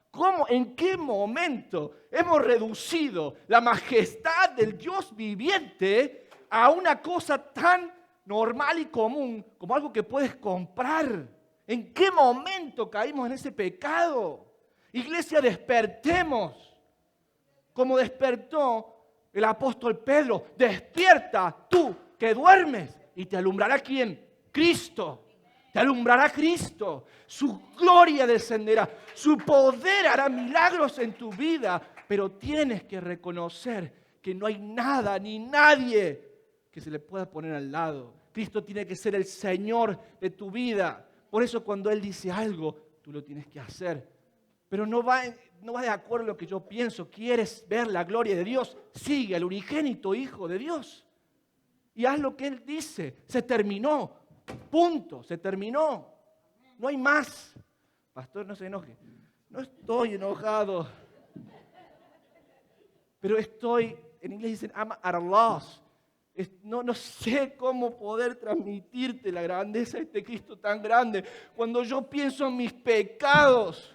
¿Cómo? ¿En qué momento hemos reducido la majestad del Dios viviente a una cosa tan normal y común como algo que puedes comprar? ¿En qué momento caímos en ese pecado? Iglesia, despertemos. Como despertó el apóstol Pedro, despierta tú que duermes y te alumbrará ¿quién? Cristo. Te alumbrará Cristo. Su gloria descenderá. Su poder hará milagros en tu vida. Pero tienes que reconocer que no hay nada ni nadie que se le pueda poner al lado. Cristo tiene que ser el Señor de tu vida. Por eso cuando Él dice algo, tú lo tienes que hacer. Pero no va de acuerdo a lo que yo pienso. ¿Quieres ver la gloria de Dios? Sigue al unigénito Hijo de Dios. Y haz lo que Él dice. Se terminó. Punto. Se terminó. No hay más. Pastor, no se enoje. No estoy enojado. Pero estoy, en inglés dicen, I'm at a loss. No sé cómo poder transmitirte la grandeza de este Cristo tan grande. Cuando yo pienso en mis pecados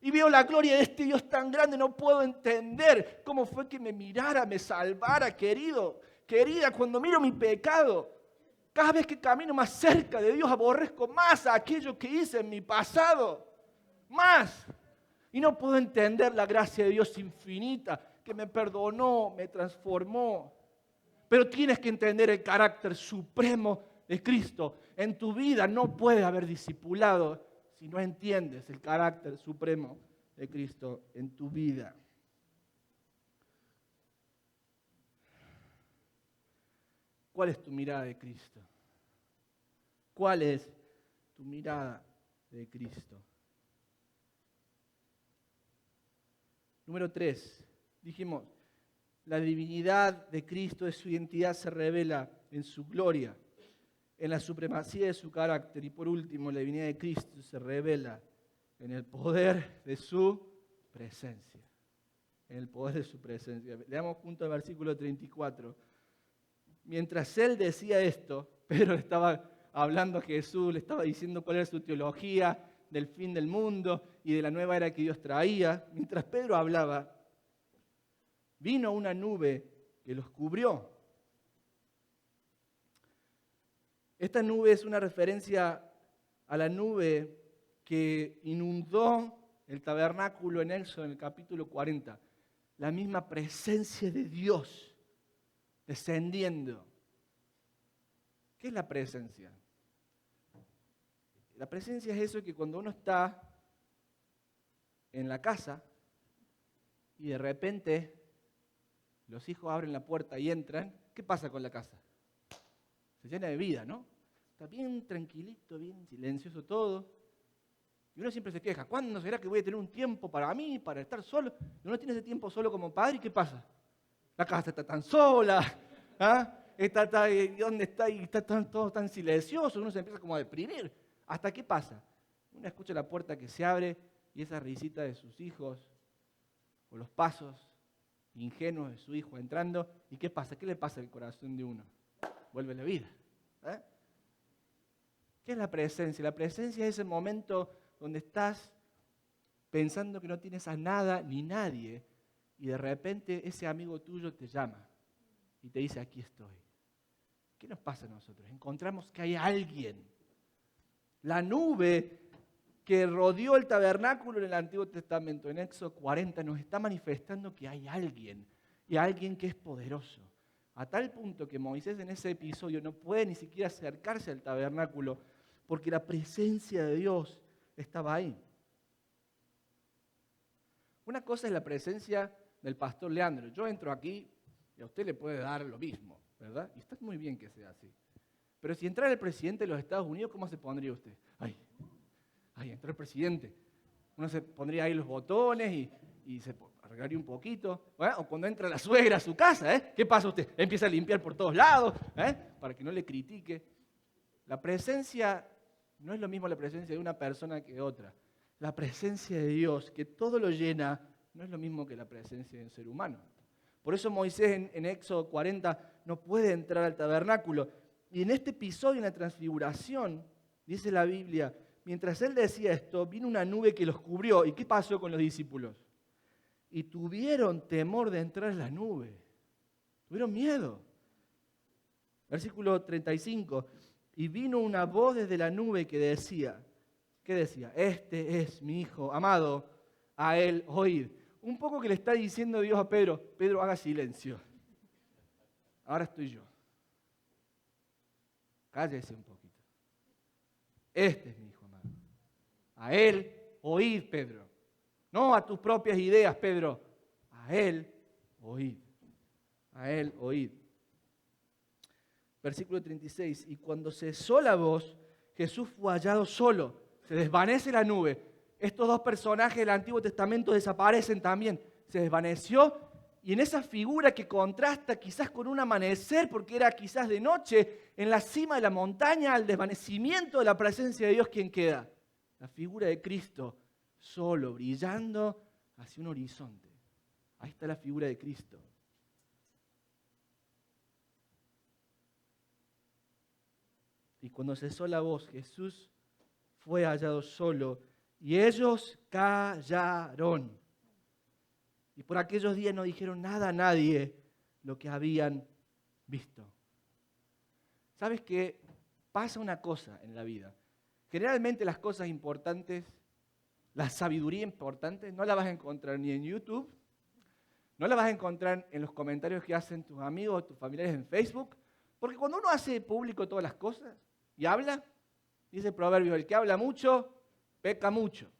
y veo la gloria de este Dios tan grande, no puedo entender cómo fue que me mirara, me salvara, querido, querida. Cuando miro mi pecado, cada vez que camino más cerca de Dios, aborrezco más a aquello que hice en mi pasado. Más. Y no puedo entender la gracia de Dios infinita que me perdonó, me transformó. Pero tienes que entender el carácter supremo de Cristo. En tu vida no puede haber discipulado si no entiendes el carácter supremo de Cristo en tu vida. ¿Cuál es tu mirada de Cristo? ¿Cuál es tu mirada de Cristo? Número 3, dijimos, la divinidad de Cristo, de su identidad, se revela en su gloria, en la supremacía de su carácter. Y por último, la divinidad de Cristo se revela en el poder de su presencia. En el poder de su presencia. Leamos juntos el versículo 34. Mientras él decía esto, Pedro le estaba hablando a Jesús, le estaba diciendo cuál era su teología del fin del mundo y de la nueva era que Dios traía. Mientras Pedro hablaba, vino una nube que los cubrió. Esta nube es una referencia a la nube que inundó el tabernáculo en Éxodo en el capítulo 40. La misma presencia de Dios descendiendo. ¿Qué es la presencia? La presencia es eso que cuando uno está en la casa y de repente los hijos abren la puerta y entran, ¿qué pasa con la casa? Se llena de vida, ¿no? Está bien tranquilito, bien silencioso todo. Y uno siempre se queja, ¿cuándo será que voy a tener un tiempo para mí, para estar solo? Y uno tiene ese tiempo solo como padre, ¿y qué pasa? La casa está tan sola, ¿ah? ¿Dónde está? Y está todo tan silencioso, uno se empieza como a deprimir. ¿Hasta qué pasa? Uno escucha la puerta que se abre y esa risita de sus hijos, o los pasos ingenuos de su hijo entrando, ¿y qué pasa? ¿Qué le pasa al corazón de uno? Vuelve la vida. ¿Eh? ¿Qué es la presencia? La presencia es ese momento donde estás pensando que no tienes a nada ni nadie y de repente ese amigo tuyo te llama y te dice, aquí estoy. ¿Qué nos pasa a nosotros? Encontramos que hay alguien. La nube que rodeó el tabernáculo en el Antiguo Testamento, en Éxodo 40, nos está manifestando que hay alguien, y alguien que es poderoso. A tal punto que Moisés en ese episodio no puede ni siquiera acercarse al tabernáculo, porque la presencia de Dios estaba ahí. Una cosa es la presencia del pastor Leandro. Yo entro aquí y a usted le puede dar lo mismo, ¿verdad? Y está muy bien que sea así. Pero si entrara el presidente de los Estados Unidos, ¿cómo se pondría usted? Ay, entró el presidente. Uno se pondría ahí los botones y se arreglaría un poquito. ¿Eh? O cuando entra la suegra a su casa, ¿eh? ¿Qué pasa usted? Empieza a limpiar por todos lados, ¿eh? Para que no le critique. La presencia no es lo mismo la presencia de una persona que otra. La presencia de Dios, que todo lo llena, no es lo mismo que la presencia de un ser humano. Por eso Moisés en Éxodo 40 no puede entrar al tabernáculo. Y en este episodio, en la transfiguración, dice la Biblia, mientras él decía esto, vino una nube que los cubrió. ¿Y qué pasó con los discípulos? Y tuvieron temor de entrar en la nube. Tuvieron miedo. Versículo 35. Y vino una voz desde la nube que decía, ¿qué decía? Este es mi Hijo amado, a él oíd. Un poco que le está diciendo Dios a Pedro, Pedro, haga silencio. Ahora estoy yo. Cállese un poquito. Este es mi Hijo amado. A él oíd, Pedro. No a tus propias ideas, Pedro. A él oíd. A él oíd. Versículo 36. Y cuando cesó la voz, Jesús fue hallado solo. Se desvanece la nube. Estos dos personajes del Antiguo Testamento desaparecen también. Se desvaneció. Y en esa figura que contrasta quizás con un amanecer, porque era quizás de noche, en la cima de la montaña, al desvanecimiento de la presencia de Dios, ¿quién queda? La figura de Cristo, solo, brillando hacia un horizonte. Ahí está la figura de Cristo. Y cuando cesó la voz, Jesús fue hallado solo, y ellos callaron. Y por aquellos días no dijeron nada a nadie lo que habían visto. ¿Sabes qué? Pasa una cosa en la vida. Generalmente las cosas importantes, la sabiduría importante, no la vas a encontrar ni en YouTube, no la vas a encontrar en los comentarios que hacen tus amigos o tus familiares en Facebook, porque cuando uno hace público todas las cosas y habla, dice el proverbio, el que habla mucho, peca mucho.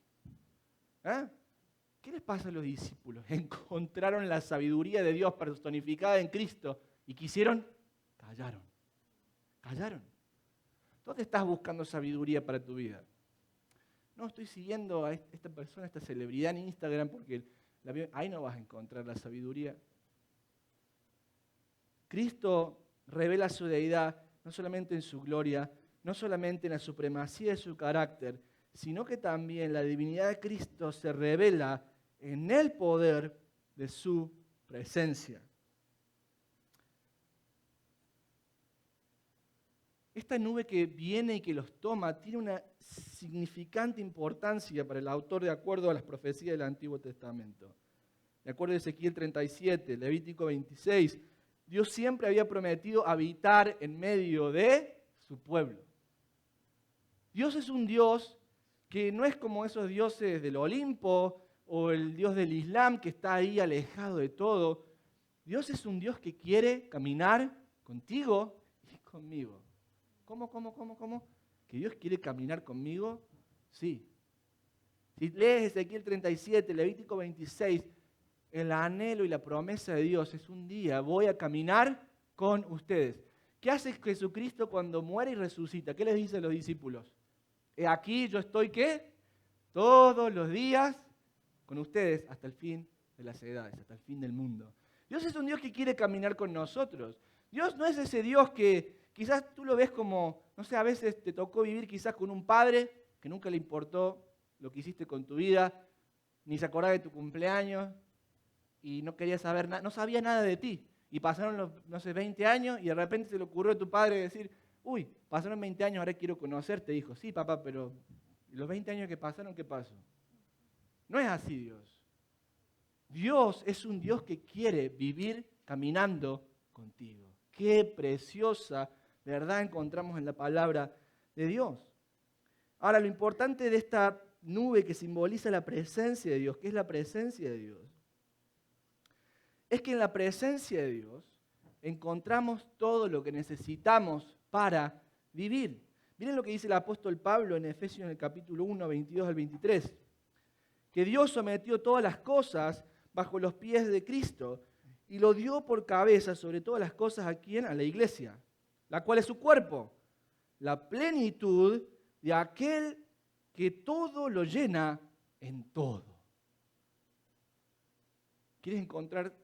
¿Eh? ¿Qué les pasa a los discípulos? Encontraron la sabiduría de Dios personificada en Cristo y quisieron, callaron. ¿Dónde estás buscando sabiduría para tu vida? No, estoy siguiendo a esta persona, a esta celebridad en Instagram porque ahí no vas a encontrar la sabiduría. Cristo revela su deidad no solamente en su gloria, no solamente en la supremacía de su carácter, sino que también la divinidad de Cristo se revela en el poder de su presencia. Esta nube que viene y que los toma tiene una significante importancia para el autor de acuerdo a las profecías del Antiguo Testamento. De acuerdo a Ezequiel 37, Levítico 26, Dios siempre había prometido habitar en medio de su pueblo. Dios es un Dios que no es como esos dioses del Olimpo o el Dios del Islam que está ahí alejado de todo. Dios es un Dios que quiere caminar contigo y conmigo. ¿Cómo? ¿Que Dios quiere caminar conmigo? Sí. Si lees Ezequiel 37, Levítico 26, el anhelo y la promesa de Dios es un día voy a caminar con ustedes. ¿Qué hace Jesucristo cuando muere y resucita? ¿Qué les dice a los discípulos? Aquí yo estoy, ¿qué? Todos los días con ustedes hasta el fin de las edades, hasta el fin del mundo. Dios es un Dios que quiere caminar con nosotros. Dios no es ese Dios que quizás tú lo ves como, no sé, a veces te tocó vivir quizás con un padre que nunca le importó lo que hiciste con tu vida, ni se acordaba de tu cumpleaños y no quería saber nada, no sabía nada de ti. Y pasaron los, no sé, 20 años y de repente se le ocurrió a tu padre decir, uy, pasaron 20 años, ahora quiero conocerte. Dijo, sí, papá, pero los 20 años que pasaron, ¿qué pasó? No es así Dios. Dios es un Dios que quiere vivir caminando contigo. Qué preciosa verdad encontramos en la palabra de Dios. Ahora, lo importante de esta nube que simboliza la presencia de Dios, ¿qué es la presencia de Dios? Es que en la presencia de Dios encontramos todo lo que necesitamos para vivir. Miren lo que dice el apóstol Pablo en Efesios en el capítulo 1, 22 al 23. Que Dios sometió todas las cosas bajo los pies de Cristo y lo dio por cabeza sobre todas las cosas a quién, a la iglesia, la cual es su cuerpo, la plenitud de aquel que todo lo llena en todo. ¿Quieres encontrar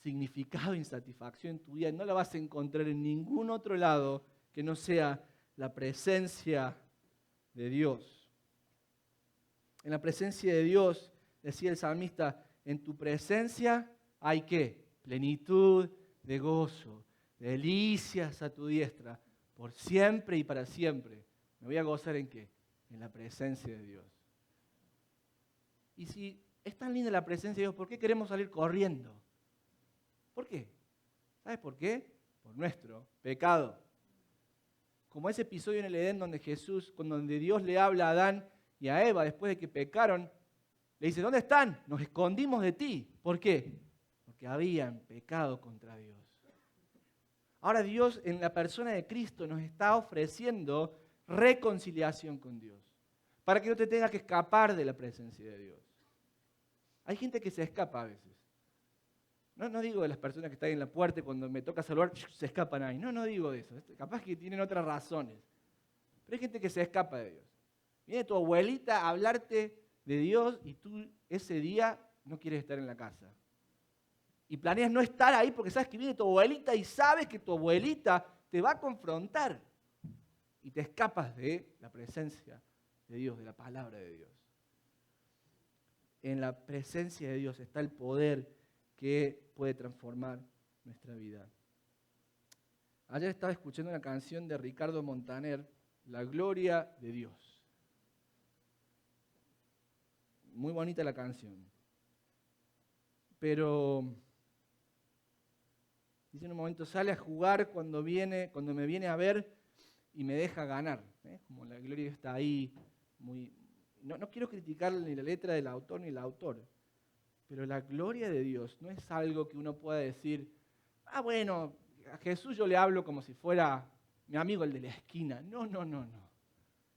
significado e insatisfacción en tu vida? No la vas a encontrar en ningún otro lado que no sea la presencia de Dios. En la presencia de Dios, decía el salmista, en tu presencia hay ¿qué? Plenitud de gozo, delicias a tu diestra, por siempre y para siempre. Me voy a gozar ¿en qué? En la presencia de Dios. Y si es tan linda la presencia de Dios, ¿por qué queremos salir corriendo? ¿Por qué? ¿Sabes por qué? Por nuestro pecado. Como ese episodio en el Edén donde Dios le habla a Adán y a Eva después de que pecaron, le dice, ¿dónde están? Nos escondimos de ti. ¿Por qué? Porque habían pecado contra Dios. Ahora Dios en la persona de Cristo nos está ofreciendo reconciliación con Dios, para que no te tengas que escapar de la presencia de Dios. Hay gente que se escapa a veces. No digo de las personas que están en la puerta y cuando me toca saludar, se escapan ahí. No digo de eso. Capaz que tienen otras razones. Pero hay gente que se escapa de Dios. Viene tu abuelita a hablarte de Dios y tú ese día no quieres estar en la casa. Y planeas no estar ahí porque sabes que viene tu abuelita y sabes que tu abuelita te va a confrontar. Y te escapas de la presencia de Dios, de la palabra de Dios. En la presencia de Dios está el poder que puede transformar nuestra vida. Ayer estaba escuchando una canción de Ricardo Montaner, La Gloria de Dios. Muy bonita la canción. Pero dice en un momento, sale a jugar cuando me viene a ver y me deja ganar. Como la gloria está ahí. No quiero criticar ni la letra del autor ni el autor. Pero la gloria de Dios no es algo que uno pueda decir, bueno, a Jesús yo le hablo como si fuera mi amigo el de la esquina. No.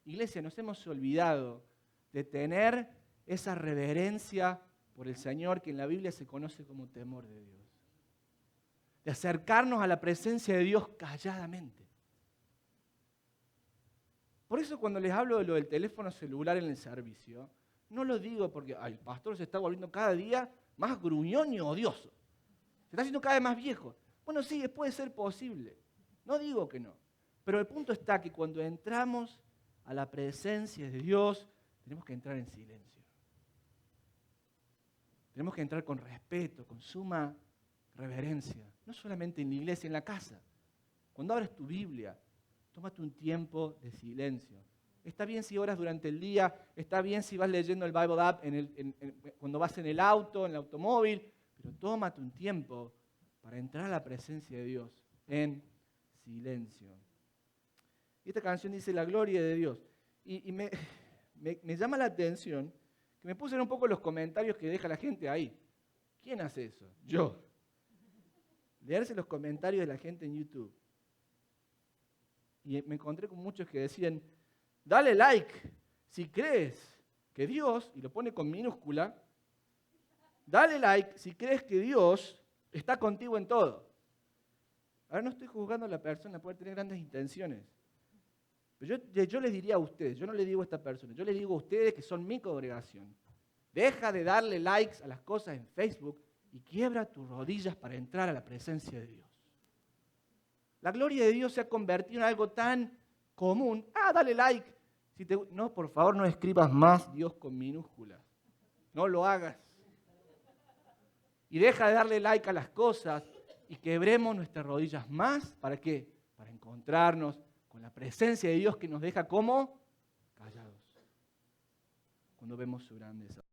Iglesia, nos hemos olvidado de tener esa reverencia por el Señor que en la Biblia se conoce como temor de Dios. De acercarnos a la presencia de Dios calladamente. Por eso cuando les hablo de lo del teléfono celular en el servicio, no lo digo porque el pastor se está volviendo cada día más gruñón y odioso. Se está haciendo cada vez más viejo. Bueno, sí, puede ser posible. No digo que no. Pero el punto está que cuando entramos a la presencia de Dios, tenemos que entrar en silencio. Tenemos que entrar con respeto, con suma reverencia. No solamente en la iglesia, en la casa. Cuando abres tu Biblia, tómate un tiempo de silencio. Está bien si oras durante el día, está bien si vas leyendo el Bible app cuando vas en el auto, en el automóvil, pero tómate un tiempo para entrar a la presencia de Dios en silencio. Y esta canción dice la gloria de Dios. Y me llama la atención que me puse un poco los comentarios que deja la gente ahí. ¿Quién hace eso? Yo. Leerse los comentarios de la gente en YouTube. Y me encontré con muchos que decían, dale like si crees que Dios, y lo pone con minúscula, dale like si crees que Dios está contigo en todo. Ahora no estoy juzgando a la persona, puede tener grandes intenciones. Pero yo les diría a ustedes, yo no le digo a esta persona, yo les digo a ustedes que son mi congregación. Deja de darle likes a las cosas en Facebook y quiebra tus rodillas para entrar a la presencia de Dios. La gloria de Dios se ha convertido en algo tan común. Dale like. No, por favor, no escribas más Dios con minúsculas. No lo hagas. Y deja de darle like a las cosas y quebremos nuestras rodillas más. ¿Para qué? Para encontrarnos con la presencia de Dios que nos deja como callados cuando vemos su grandeza.